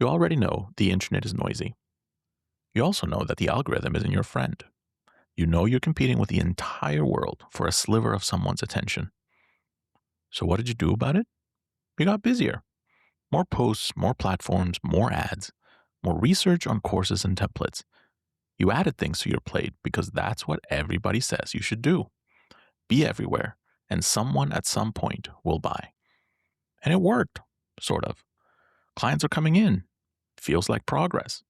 You already know the internet is noisy. You also know that the algorithm isn't your friend. You know you're competing with the entire world for a sliver of someone's attention. So what did you do about it? You got busier. More posts, more platforms, more ads, more research on courses and templates. You added things to your plate because that's what everybody says you should do. Be everywhere, and someone at some point will buy. And it worked, sort of. Clients are coming in. Feels like progress.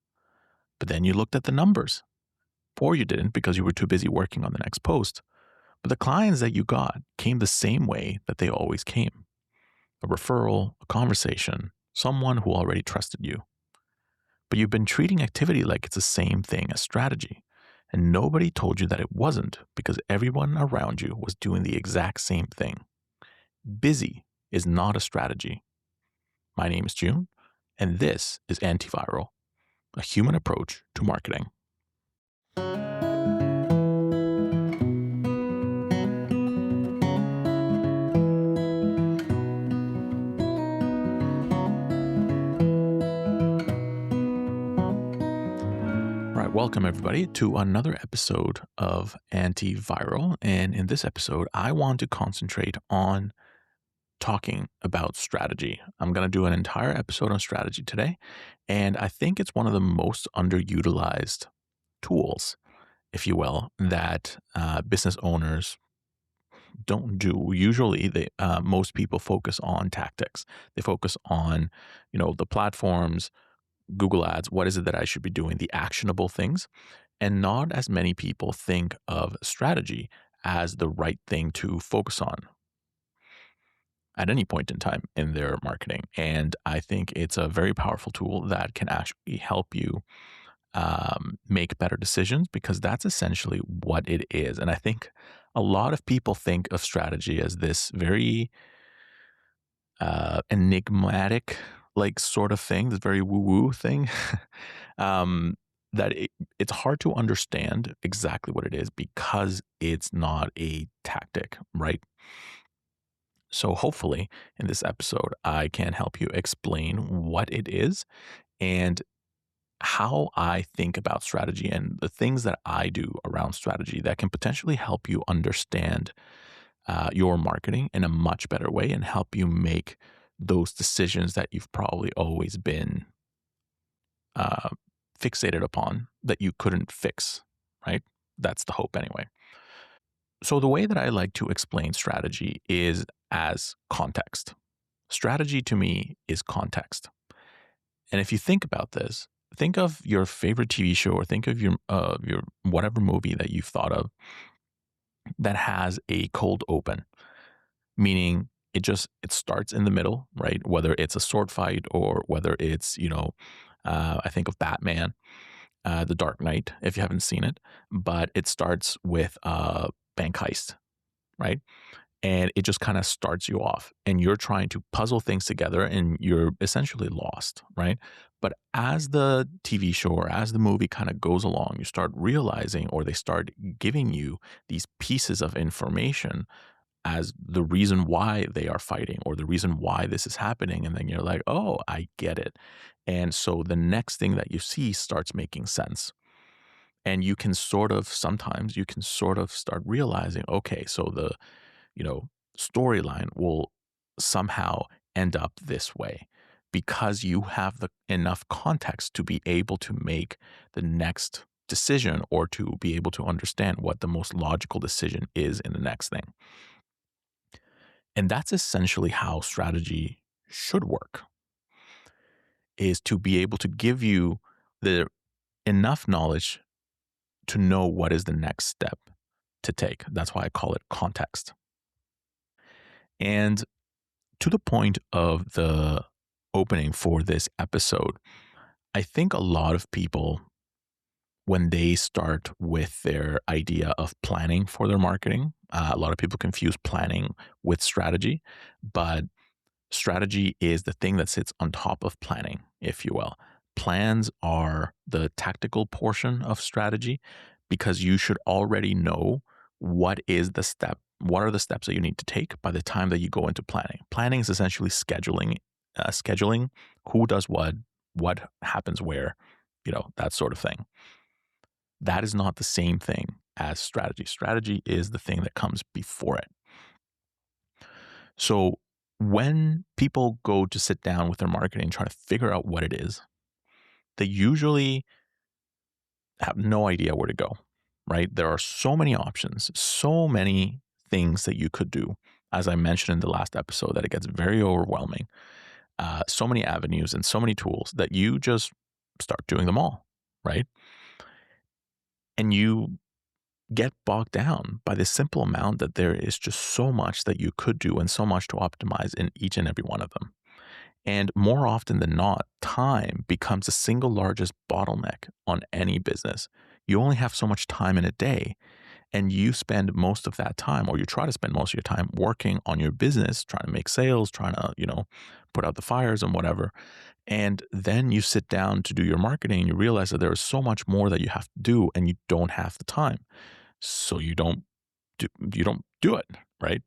But then you looked at the numbers. Or you didn't because you were too busy working on the next post. But the clients that you got came the same way that they always came: a referral, a conversation, someone who already trusted you. But you've been treating activity like it's the same thing as strategy. And nobody told you that it wasn't because everyone around you was doing the exact same thing. Busy is not a strategy. My name is June, and this is Antiviral, a human approach to marketing. All right, welcome everybody to another episode of Antiviral. And in this episode, I want to concentrate on talking about strategy. I'm going to do an entire episode on strategy today. And I think it's one of the most underutilized tools, if you will, that business owners don't do. Usually, most people focus on tactics. They focus on, the platforms, Google Ads. What is it that I should be doing? The actionable things. And not as many people think of strategy as the right thing to focus on at any point in time in their marketing. And I think it's a very powerful tool that can actually help you make better decisions, because that's essentially what it is. And I think a lot of people think of strategy as this very enigmatic, like, sort of thing, this very woo-woo thing. um, that it's hard to understand exactly what it is because it's not a tactic, right? So hopefully in this episode, I can help you explain what it is and how I think about strategy and the things that I do around strategy that can potentially help you understand your marketing in a much better way and help you make those decisions that you've probably always been uh, fixated upon that you couldn't fix, right? That's the hope anyway. So the way that I like to explain strategy is as context. Strategy to me is context. And if you think about this, think of your favorite TV show or think of your whatever movie that you've thought of that has a cold open, meaning it starts in the middle, right? Whether it's a sword fight or whether it's, I think of Batman, The Dark Knight, if you haven't seen it, but it starts with a bank heist, right? And it just kind of starts you off and you're trying to puzzle things together and you're essentially lost, right? But as the TV show or as the movie kind of goes along, you start realizing, or they start giving you these pieces of information as the reason why they are fighting or the reason why this is happening. And then you're like, oh, I get it. And so the next thing that you see starts making sense. And sometimes you can sort of start realizing, okay, so the, you know, storyline will somehow end up this way because you have the enough context to be able to make the next decision or to be able to understand what the most logical decision is in the next thing. And that's essentially how strategy should work, is to be able to give you the enough knowledge to know what is the next step to take. That's why I call it context. And to the point of the opening for this episode, I think a lot of people, when they start with their idea of planning for their marketing, a lot of people confuse planning with strategy, but strategy is the thing that sits on top of planning, if you will. Plans are the tactical portion of strategy because you should already know what are the steps that you need to take by the time that you go into planning. Planning is essentially scheduling who does what, what happens where, that sort of thing. That is not the same thing as strategy. Strategy is the thing that comes before it. So when people go to sit down with their marketing and try to figure out what it is, they usually have no idea where to go, right? There are so many options, so many things that you could do. As I mentioned in the last episode, that it gets very overwhelming. So many avenues and so many tools that you just start doing them all, right? And you get bogged down by the simple amount that there is just so much that you could do and so much to optimize in each and every one of them. And more often than not, time becomes the single largest bottleneck on any business. You only have so much time in a day, and you spend most of that time, or you try to spend most of your time working on your business, trying to make sales, trying to, put out the fires and whatever. And then you sit down to do your marketing and you realize that there is so much more that you have to do and you don't have the time. So you don't do it, right?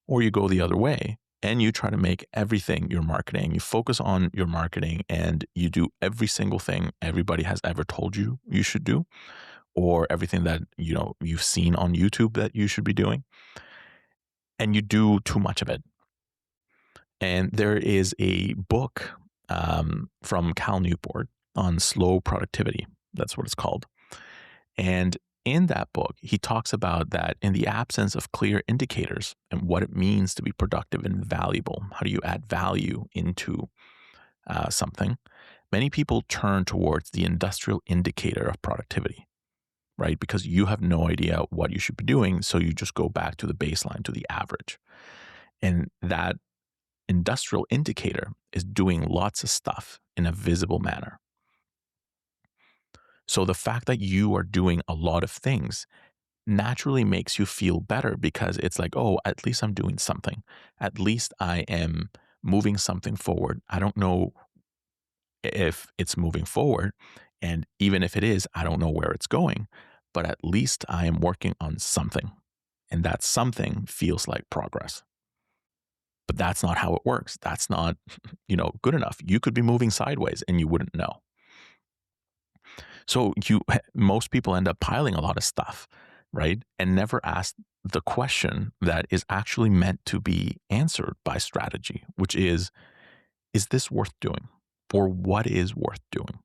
Or you go the other way and you try to make everything your marketing. You focus on your marketing and you do every single thing everybody has ever told you you should do, or everything that you've seen on YouTube that you should be doing, and you do too much of it. And there is a book from Cal Newport on slow productivity. That's what it's called. And in that book, he talks about that in the absence of clear indicators and what it means to be productive and valuable, how do you add value into something? Many people turn towards the industrial indicator of productivity, right? Because you have no idea what you should be doing. So you just go back to the baseline, to the average. And that industrial indicator is doing lots of stuff in a visible manner. So the fact that you are doing a lot of things naturally makes you feel better because it's like, oh, at least I'm doing something. At least I am moving something forward. I don't know if it's moving forward. And even if it is, I don't know where it's going, but at least I am working on something. And that something feels like progress. But that's not how it works. That's not, good enough. You could be moving sideways and you wouldn't know. So most people end up piling a lot of stuff, right? And never ask the question that is actually meant to be answered by strategy, which is this worth doing? Or what is worth doing?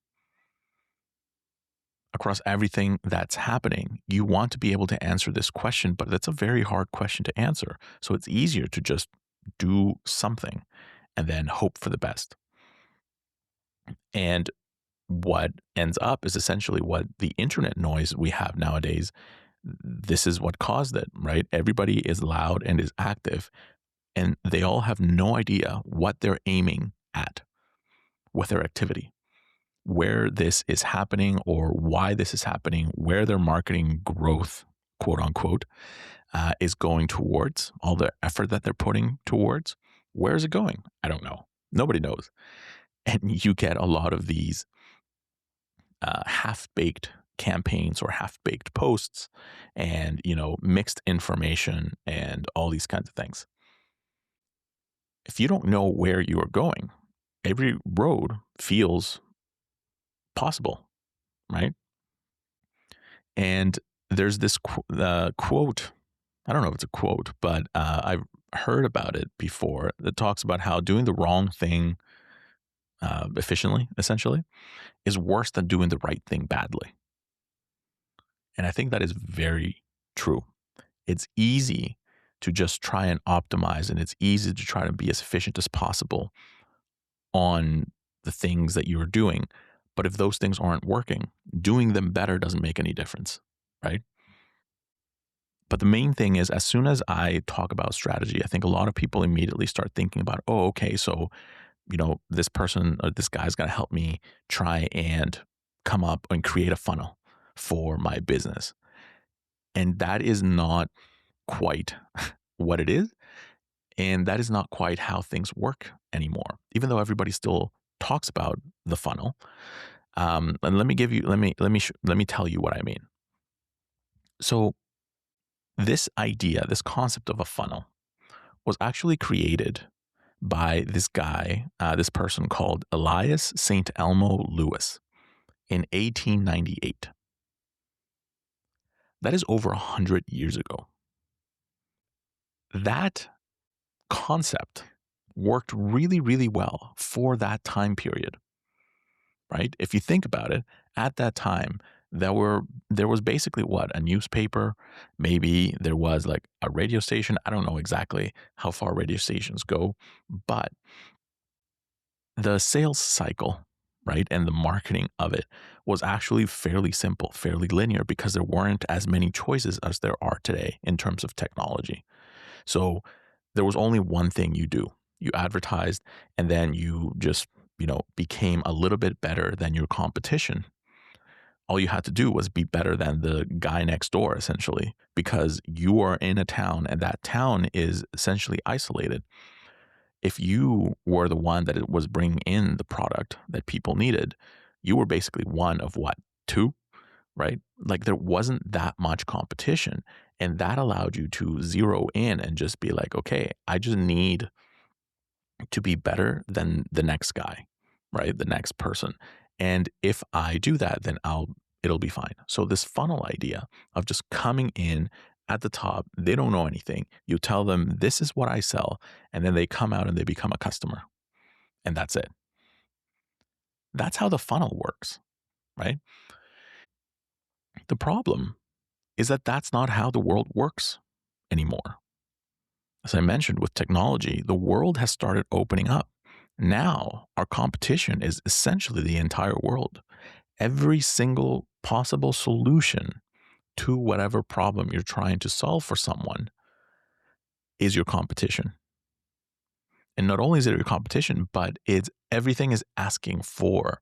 Across everything that's happening, you want to be able to answer this question, but that's a very hard question to answer. So it's easier to just do something and then hope for the best. And what ends up is essentially what the internet noise we have nowadays. This is what caused it, right? Everybody is loud and is active, and they all have no idea what they're aiming at with their activity, where this is happening or why this is happening, where their marketing growth, quote unquote, is going towards, all the effort that they're putting towards. Where is it going? I don't know. Nobody knows. And you get a lot of these half-baked campaigns or half-baked posts and, mixed information and all these kinds of things. If you don't know where you are going, every road feels possible, right? And there's this quote. I don't know if it's a quote, but I've heard about it before that talks about how doing the wrong thing efficiently, essentially, is worse than doing the right thing badly. And I think that is very true. It's easy to just try and optimize, and it's easy to try to be as efficient as possible on the things that you are doing. But if those things aren't working, doing them better doesn't make any difference, right? But the main thing is, as soon as I talk about strategy, I think a lot of people immediately start thinking about, oh, okay, so, this person or this guy's going to help me try and come up and create a funnel for my business. And that is not quite what it is. And that is not quite how things work anymore, even though everybody still talks about the funnel. And let me tell you what I mean. So this idea, this concept of a funnel was actually created by this guy, this person called Elias St. Elmo Lewis in 1898. That is over 100 years ago. That concept worked really, really well for that time period, right? If you think about it, at that time, there was basically what, a newspaper, maybe there was like a radio station. I don't know exactly how far radio stations go, but the sales cycle, right, and the marketing of it was actually fairly simple, fairly linear, because there weren't as many choices as there are today in terms of technology. So there was only one thing you do. You advertised, and then you just, became a little bit better than your competition. All you had to do was be better than the guy next door, essentially, because you are in a town and that town is essentially isolated. If you were the one that it was bringing in the product that people needed, you were basically one of what, two, right? Like there wasn't that much competition. And that allowed you to zero in and just be like, okay, I just need to be better than the next guy, right? The next person. And if I do that, then it'll be fine. So this funnel idea of just coming in at the top, they don't know anything. You tell them this is what I sell, and then they come out and they become a customer. And that's it. That's how the funnel works, right? The problem is that that's not how the world works anymore. As I mentioned with technology, the world has started opening up. Now, our competition is essentially the entire world. Every single possible solution to whatever problem you're trying to solve for someone is your competition. And not only is it your competition, but it's everything is asking for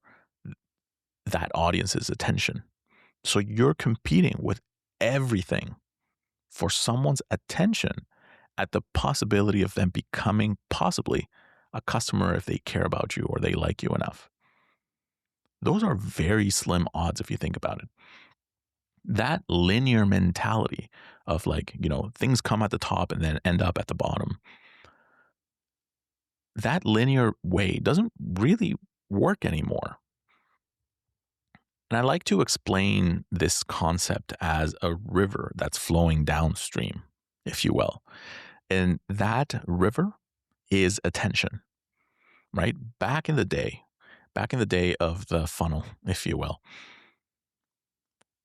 that audience's attention. So you're competing with everything for someone's attention at the possibility of them becoming possibly a customer if they care about you or they like you enough. Those are very slim odds if you think about it. That linear mentality of like, things come at the top and then end up at the bottom, that linear way doesn't really work anymore. And I like to explain this concept as a river that's flowing downstream, if you will. And that river is attention, right? Back in the day of the funnel, if you will,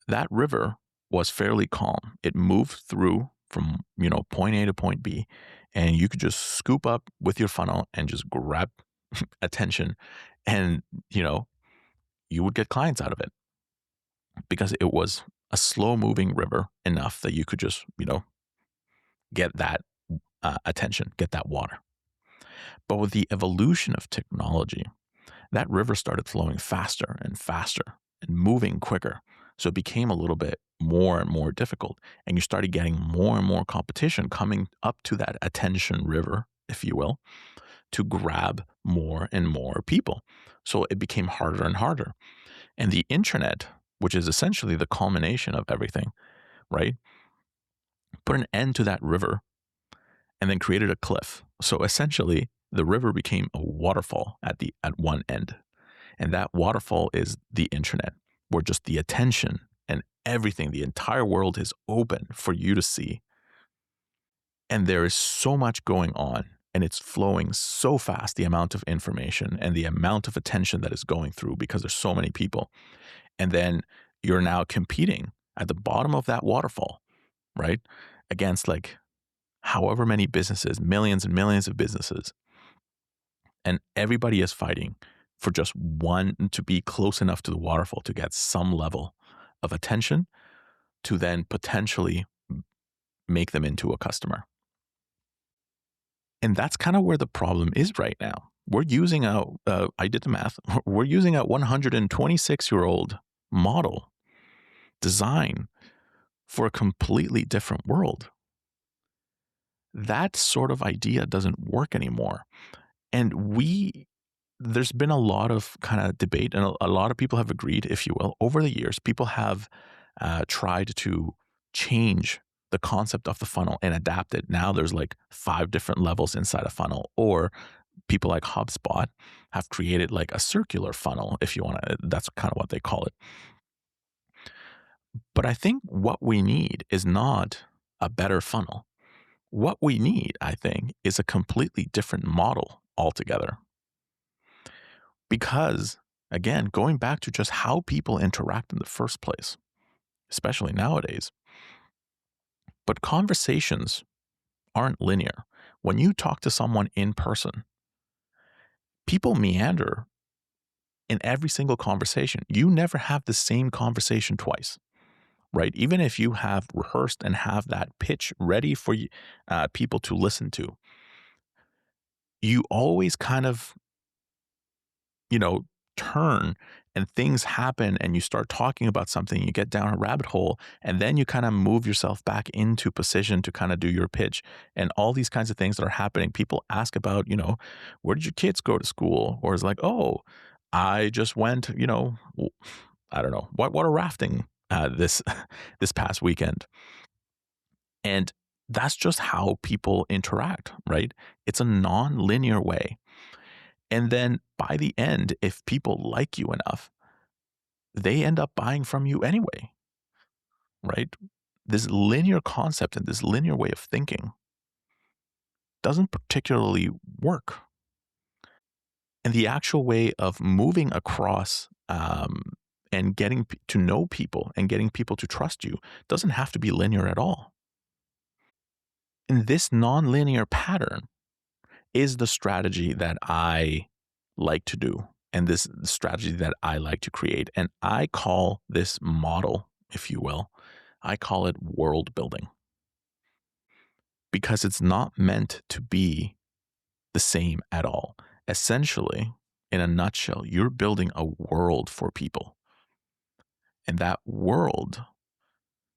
that river was fairly calm. It moved through from, point A to point B, and you could just scoop up with your funnel and just grab attention, and, you would get clients out of it because it was a slow moving river enough that you could just, get that attention, get that water. But with the evolution of technology, that river started flowing faster and faster and moving quicker. So it became a little bit more and more difficult. And you started getting more and more competition coming up to that attention river, if you will, to grab more and more people. So it became harder and harder. And the internet, which is essentially the culmination of everything, right, put an end to that river and then created a cliff. So essentially, the river became a waterfall at one end. And that waterfall is the internet, where just the attention and everything, the entire world is open for you to see. And there is so much going on, and it's flowing so fast, the amount of information and the amount of attention that is going through because there's so many people. And then you're now competing at the bottom of that waterfall, right? Against like however many businesses, millions and millions of businesses. And everybody is fighting for just one to be close enough to the waterfall to get some level of attention to then potentially make them into a customer. And that's kind of where the problem is right now. We're using I did the math, we're using a 126-year-old model design for a completely different world. That sort of idea doesn't work anymore. And there's been a lot of kind of debate, and a lot of people have agreed, if you will, over the years. People have tried to change the concept of the funnel and adapt it. Now there's like 5 different levels inside a funnel, or people like HubSpot have created like a circular funnel, if you want to, that's kind of what they call it. But I think what we need is not a better funnel. What we need, I think, is a completely different model altogether. Because, again, going back to just how people interact in the first place, especially nowadays, but conversations aren't linear. When you talk to someone in person, people meander in every single conversation. You never have the same conversation twice, right? Even if you have rehearsed and have that pitch ready for people to listen to, you always kind of, you know, turn and things happen and you start talking about something, you get down a rabbit hole, and then you kind of move yourself back into position to kind of do your pitch and all these kinds of things that are happening. People ask about, where did your kids go to school? Or it's like, oh, I just went, I don't know, what a rafting this this past weekend. And that's just how people interact, right? It's a non-linear way. And then by the end, if people like you enough, they end up buying from you anyway, right? This linear concept and this linear way of thinking doesn't particularly work. And the actual way of moving across and getting to know people and getting people to trust you doesn't have to be linear at all. And this non-linear pattern is the strategy that I like to do and this strategy that I like to create. And I call this model, if you will, I call it world building because it's not meant to be the same at all. Essentially, in a nutshell, you're building a world for people. And that world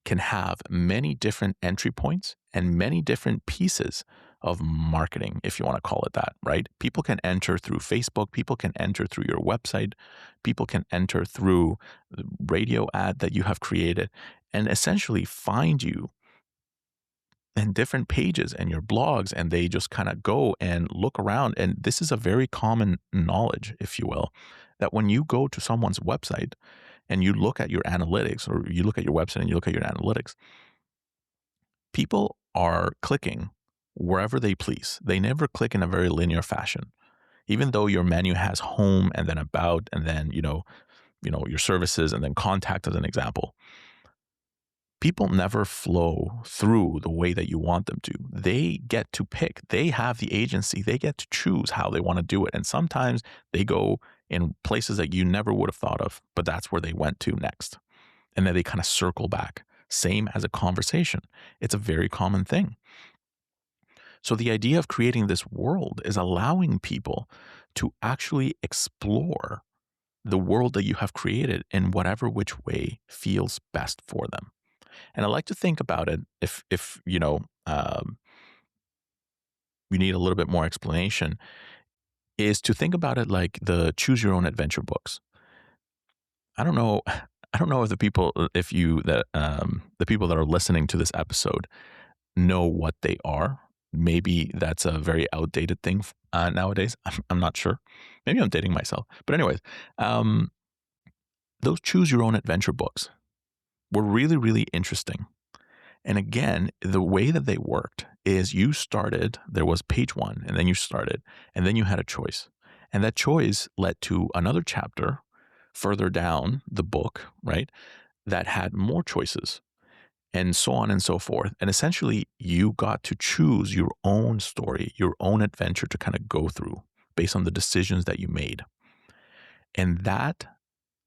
can have many different entry points and many different pieces of marketing, if you want to call it that, right? People can enter through Facebook, people can enter through your website, people can enter through the radio ad that you have created and essentially find you in different pages and your blogs, and they just kind of go and look around. And this is a very common knowledge, if you will, that when you go to someone's website and you look at your analytics, or you look at your website and you look at your analytics, people are clicking wherever they please. They never click in a very linear fashion. Even though your menu has home and then about and then, your services and then contact as an example, people never flow through the way that you want them to. They get to pick. They have the agency. They get to choose how they want to do it. And sometimes they go in places that you never would have thought of, but that's where they went to next. And then they kind of circle back. Same as a conversation. It's a very common thing. So the idea of creating this world is allowing people to actually explore the world that you have created in whatever which way feels best for them. And I like to think about it if you need a little bit more explanation, is to think about it like the choose your own adventure books. I don't know. I don't know if the people, if you that the people that are listening to this episode know what they are. Maybe that's a very outdated thing nowadays. I'm not sure. Maybe I'm dating myself. But anyways, those choose your own adventure books were really, really interesting. And again, the way that they worked is you started, there was page one, and then you started, and then you had a choice. And that choice led to another chapter further down the book, right, that had more choices and so on and so forth. And essentially, you got to choose your own story, your own adventure to kind of go through based on the decisions that you made. And that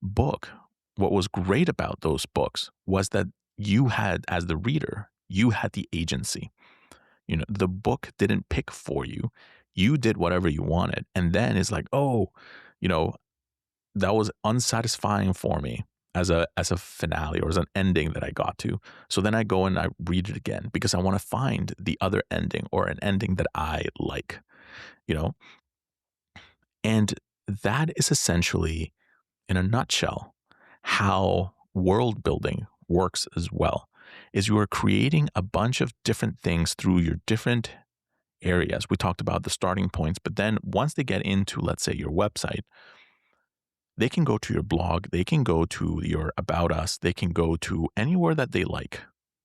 book, what was great about those books was that you had, as the reader, you had the agency. The book didn't pick for you. You did whatever you wanted. And then it's like, oh, that was unsatisfying for me as a finale or as an ending that I got to. So then I go and I read it again because I want to find the other ending or an ending that I like, And that is essentially, in a nutshell, how world building works as well, is you are creating a bunch of different things through your different areas. We talked about the starting points, but then once they get into, let's say, your website, they can go to your blog, they can go to your About Us, they can go to anywhere that they like,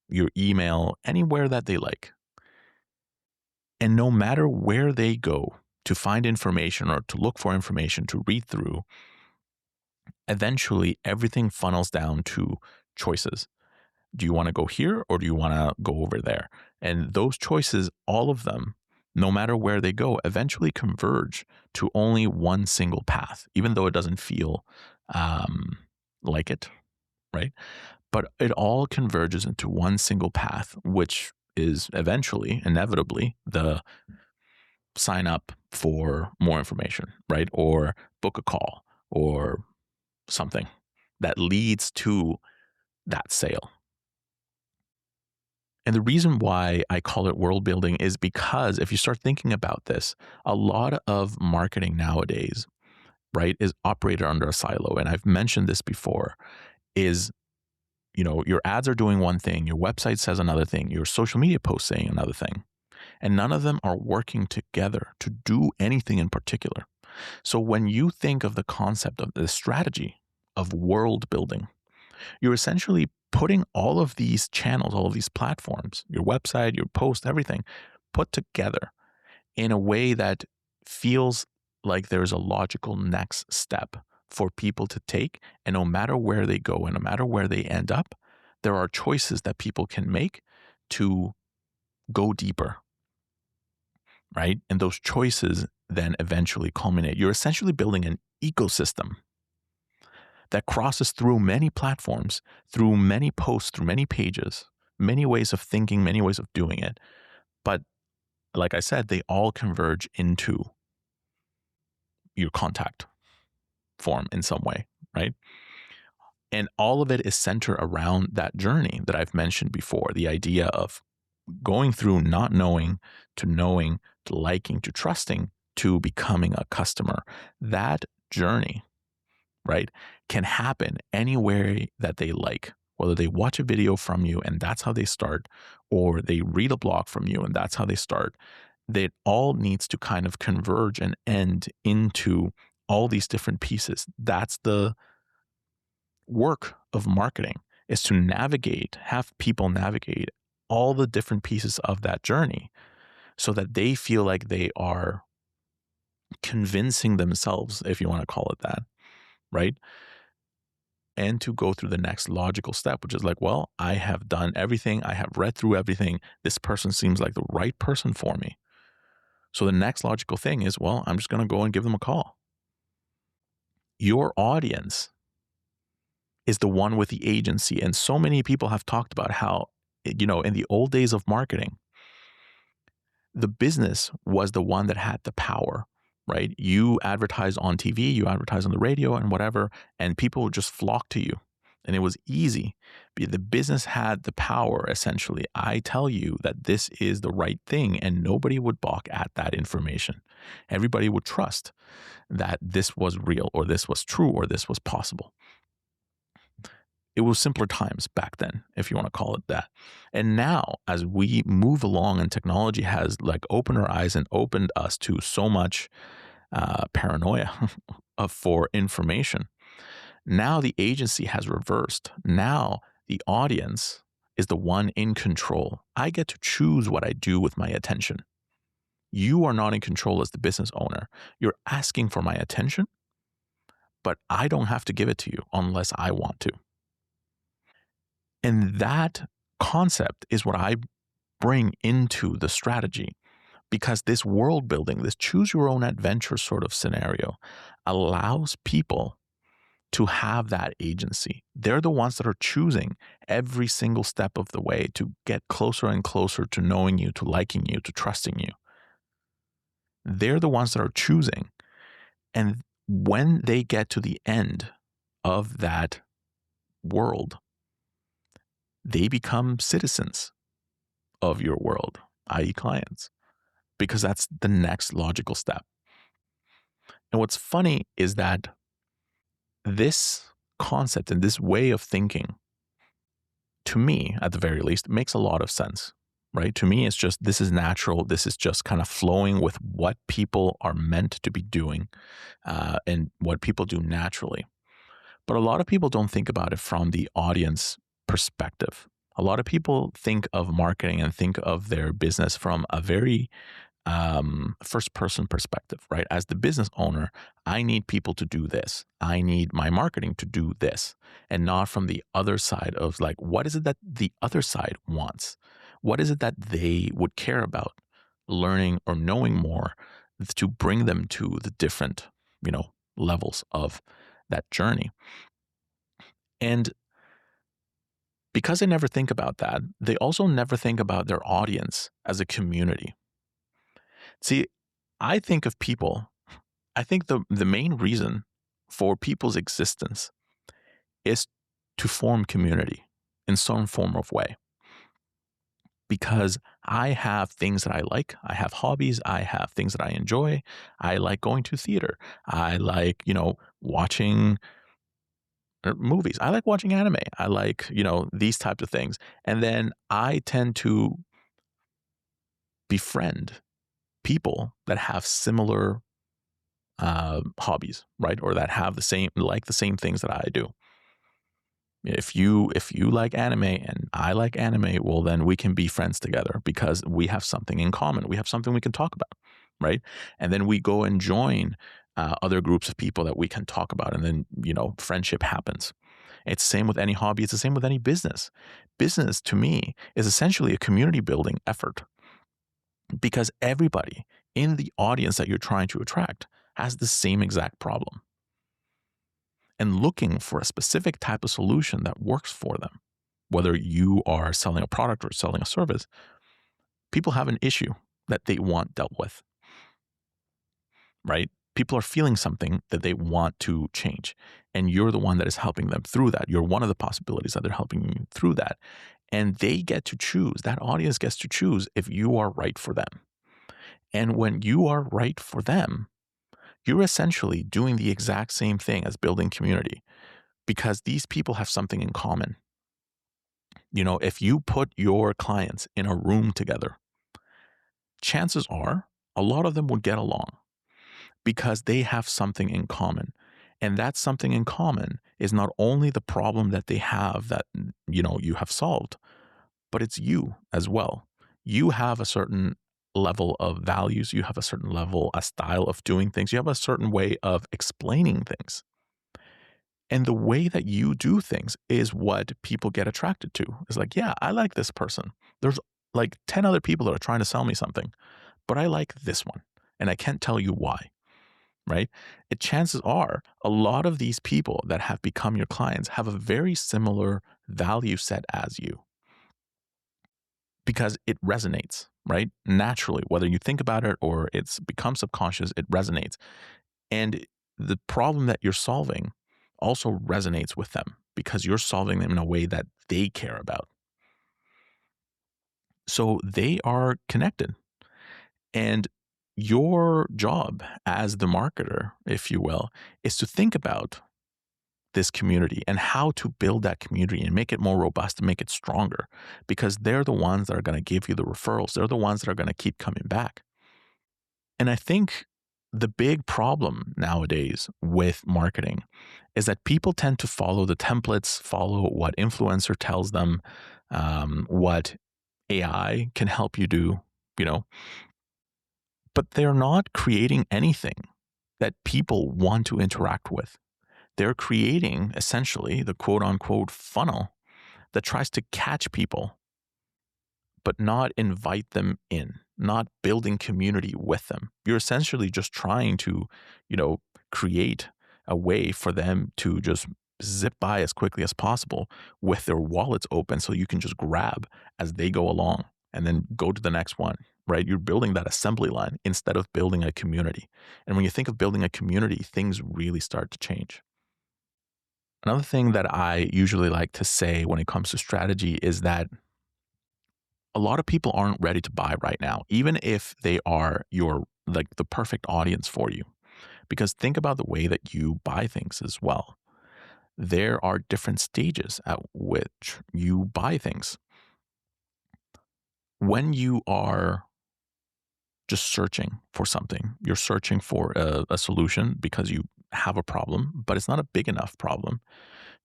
your email, anywhere that they like. And no matter where they go to find information or to look for information to read through, eventually everything funnels down to choices. Do you want to go here or do you want to go over there? And those choices, all of them, no matter where they go, eventually converge to only one single path, even though it doesn't feel um, like it, right? But it all converges into one single path, which is eventually, inevitably, the sign up for more information, right? Or book a call or something that leads to that sale. And the reason why I call it world building is because if you start thinking about this, a lot of marketing nowadays, right, is operated under a silo. And I've mentioned this before, is, your ads are doing one thing, your website says another thing, your social media post saying another thing, and none of them are working together to do anything in particular. So when you think of the concept of the strategy of world building, you're essentially putting all of these channels, all of these platforms, your website, your post, everything put together in a way that feels like there's a logical next step for people to take. And no matter where they go and no matter where they end up, there are choices that people can make to go deeper, right? And those choices then eventually culminate. You're essentially building an ecosystem that crosses through many platforms, through many posts, through many pages, many ways of thinking, many ways of doing it. But like I said, they all converge into your contact form in some way, right? And all of it is centered around that journey that I've mentioned before, the idea of going through not knowing to knowing to liking to trusting to becoming a customer. That journey, right, can happen anywhere that they like, whether they watch a video from you and that's how they start, or they read a blog from you and that's how they start. That all needs to kind of converge and end into all these different pieces. That's the work of marketing, is to navigate, have people navigate all the different pieces of that journey so that they feel like they are convincing themselves, if you want to call it that, right? And to go through the next logical step, which is like, well, I have done everything. I have read through everything. This person seems like the right person for me. So the next logical thing is, well, I'm just going to go and give them a call. Your audience is the one with the agency. And so many people have talked about how, in the old days of marketing, the business was the one that had the power, right? You advertise on TV, you advertise on the radio and whatever, and people would just flock to you. And it was easy. The business had the power, essentially. I tell you that this is the right thing, and nobody would balk at that information. Everybody would trust that this was real, or this was true, or this was possible. It was simpler times back then, if you want to call it that. And now, as we move along and technology has like opened our eyes and opened us to so much paranoia for information, now the agency has reversed. Now the audience is the one in control. I get to choose what I do with my attention. You are not in control as the business owner. You're asking for my attention, but I don't have to give it to you unless I want to. And that concept is what I bring into the strategy, because this world building, this choose your own adventure sort of scenario allows people to have that agency. They're the ones that are choosing every single step of the way to get closer and closer to knowing you, to liking you, to trusting you. They're the ones that are choosing. And when they get to the end of that world, they become citizens of your world, i.e., clients, because that's the next logical step. And what's funny is that this concept and this way of thinking, to me, at the very least, makes a lot of sense. right? To me, it's just this is natural. This is just kind of flowing with what people are meant to be doing and what people do naturally. But a lot of people don't think about it from the audience perspective. A lot of people think of marketing and think of their business from a very first person perspective, right? As the business owner, I need people to do this. I need my marketing to do this, and not from the other side of like, what is it that the other side wants? What is it that they would care about learning or knowing more to bring them to the different, levels of that journey? And because they never think about that, they also never think about their audience as a community. See, I think of people I think the main reason for people's existence is to form community in some form of way. Because I have things that I like. I have hobbies. I have things that I enjoy. I like going to theater. I like, watching movies. I like watching anime. I like, these types of things. And then I tend to befriend people that have similar hobbies, right? Or that have the same things that I do. If you like anime and I like anime, well then we can be friends together because we have something in common. We have something we can talk about, right? And then we go and join other groups of people that we can talk about, and then friendship happens. It's the same with any hobby. It's the same with any business. Business to me is essentially a community building effort because everybody in the audience that you're trying to attract has the same exact problem and looking for a specific type of solution that works for them. Whether you are selling a product or selling a service, people have an issue that they want dealt with, right? People are feeling something that they want to change, and you're the one that is helping them through that. You're one of the possibilities that they're helping you through that. And they get to choose, that audience gets to choose if you are right for them. And when you are right for them, you're essentially doing the exact same thing as building community because these people have something in common. If you put your clients in a room together, chances are a lot of them would get along because they have something in common. And that something in common is not only the problem that they have that, you have solved, but it's you as well. You have a certain level of values. You have a certain level, a style of doing things. You have a certain way of explaining things. And the way that you do things is what people get attracted to. It's like, yeah, I like this person. There's like 10 other people that are trying to sell me something, but I like this one. And I can't tell you why, right? Chances are a lot of these people that have become your clients have a very similar value set as you because it resonates, right? Naturally, whether you think about it or it's become subconscious, it resonates. And the problem that you're solving also resonates with them because you're solving them in a way that they care about. So they are connected. And your job as the marketer, if you will, is to think about this community and how to build that community and make it more robust and make it stronger because they're the ones that are going to give you the referrals. They're the ones that are going to keep coming back. And I think the big problem nowadays with marketing is that people tend to follow the templates, follow what influencer tells them, what AI can help you do, you know, but they're not creating anything that people want to interact with. They're creating essentially the quote unquote funnel that tries to catch people but not invite them in, not building community with them. You're essentially just trying to, create a way for them to just zip by as quickly as possible with their wallets open so you can just grab as they go along and then go to the next one, right? You're building that assembly line instead of building a community. And when you think of building a community, things really start to change. Another thing that I usually like to say when it comes to strategy is that a lot of people aren't ready to buy right now, even if they are the perfect audience for you. Because think about the way that you buy things as well. There are different stages at which you buy things. When you are just searching for something, you're searching for a solution because you have a problem, but it's not a big enough problem.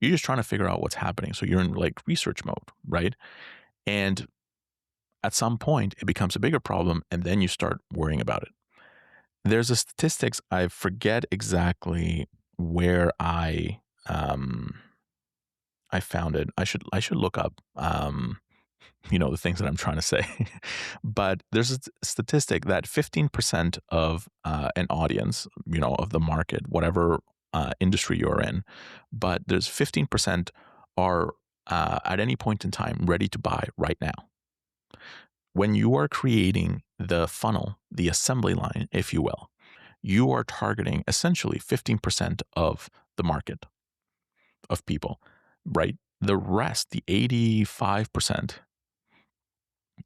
You're just trying to figure out what's happening. So you're in like research mode, right? And at some point, it becomes a bigger problem, and then you start worrying about it. There's a statistics, I forget exactly where I found it. I should look up the things that I'm trying to say. But there's a statistic that 15% of an audience, of the market, whatever industry you're in, but there's 15% are at any point in time ready to buy right now. When you are creating the funnel, the assembly line, if you will, you are targeting essentially 15% of the market of people, right? The rest, the 85%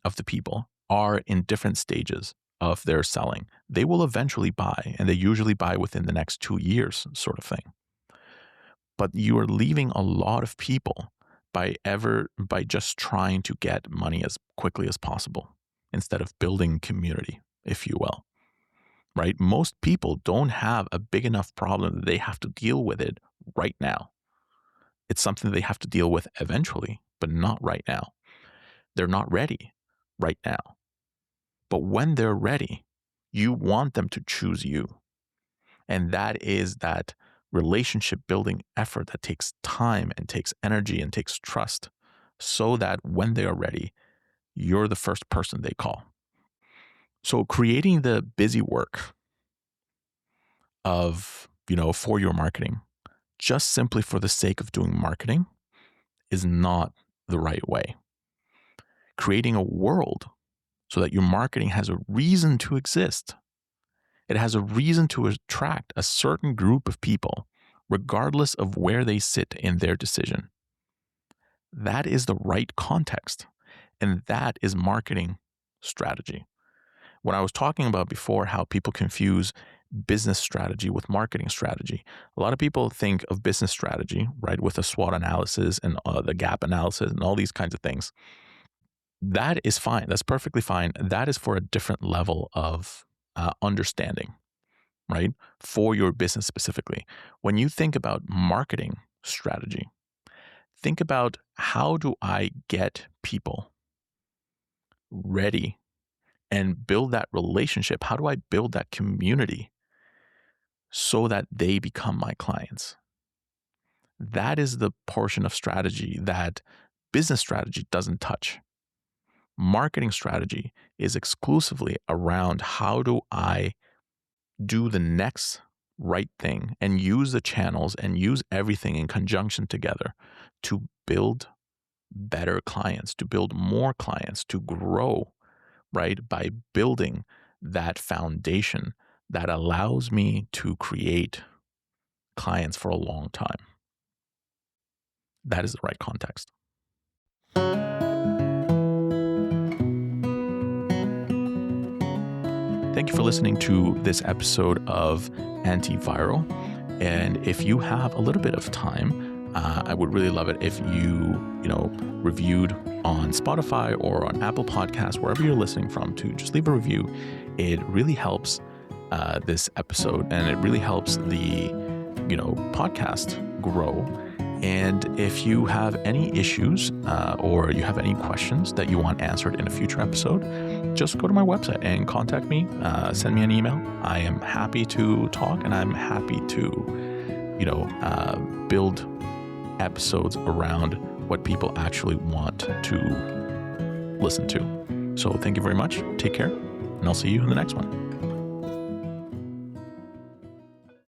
of the people, are in different stages of their selling. They will eventually buy, and they usually buy within the next 2 years, sort of thing. But you are leaving a lot of people by just trying to get money as quickly as possible instead of building community, if you will. Right? Most people don't have a big enough problem that they have to deal with it right now. It's something they have to deal with eventually, but not right now. They're not ready right now. But when they're ready, you want them to choose you. And that is that relationship building effort that takes time and takes energy and takes trust, so that when they are ready, you're the first person they call. So creating the busy work of, for your marketing, just simply for the sake of doing marketing, is not the right way. Creating a world so that your marketing has a reason to exist. It has a reason to attract a certain group of people, regardless of where they sit in their decision. That is the right context. And that is marketing strategy. When I was talking about before how people confuse business strategy with marketing strategy, a lot of people think of business strategy, right, with a SWOT analysis and the gap analysis and all these kinds of things. That is fine. That's perfectly fine. That is for a different level of understanding, right, for your business specifically. When you think about marketing strategy, think about, how do I get people ready and build that relationship? How do I build that community so that they become my clients? That is the portion of strategy that business strategy doesn't touch. Marketing strategy is exclusively around, how do I do the next right thing and use the channels and use everything in conjunction together to build better clients, to build more clients, to grow, right? By building that foundation that allows me to create clients for a long time. That is the right context. Thank you for listening to this episode of Antiviral. And if you have a little bit of time, I would really love it if you reviewed on Spotify or on Apple Podcasts, wherever you're listening from, to just leave a review. It really helps this episode, and it really helps the podcast grow. And if you have any issues or you have any questions that you want answered in a future episode, just go to my website and contact me, send me an email. I am happy to talk, and I'm happy to, build episodes around what people actually want to listen to. So thank you very much. Take care, and I'll see you in the next one.